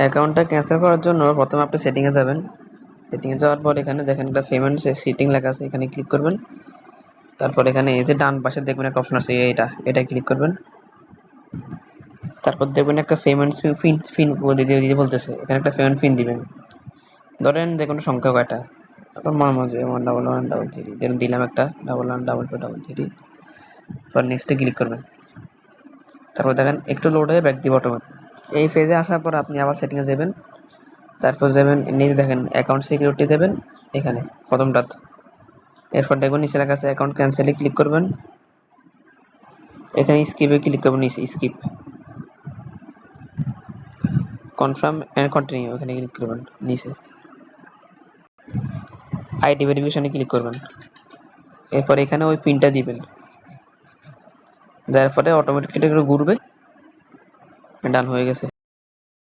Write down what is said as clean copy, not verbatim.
অ্যাকাউন্টটা ক্যান্সেল করার জন্য প্রথমে আপনি সেটিংয়ে যাবেন। সেটিংয়ে যাওয়ার পর এখানে দেখেন একটা পেমেন্ট সেটিং লেখা আছে, এখানে ক্লিক করবেন। তারপর এখানে এই যে ডান পাশে দেখবেন একটা অপশন আছে, এটা ক্লিক করবেন। তারপর দেখবেন একটা পেমেন্ট ফিন দিতে বলতেছে, এখানে একটা পেমেন্ট ফিন দিবেন। ধরেন যে কোনো সংখ্যা কয়টা, আপনার মনে মতো 11133 দেন দিলাম একটা 112223। পর নেক্সটে ক্লিক করবেন। তারপর দেখেন একটু লোড হয়ে ব্যাক দিব অটোমেটিক। এই ফেজে আসার পর আপনি আবার সেটিংয়ে যাবেন। তারপর যাবেন নিচে দেখেন অ্যাকাউন্ট সিকিউরিটি দেবেন এখানে প্রথমটা। এরপর দেখবেন নিচে লেখা আছে অ্যাকাউন্ট ক্যান্সেলে ক্লিক করবেন। এখানে স্কিপে ক্লিক করবেন, নিচে স্কিপ কনফার্ম অ্যান্ড কন্টিনিউ এখানে ক্লিক করবেন। নিচে আইডি ভেরিফিকেশনে ক্লিক করবেন। এরপর এখানে ওই পিনটা দিবেন, দেওয়ার পরে অটোমেটিক্যালি ঘুরবে। ডান হয়ে গেছে।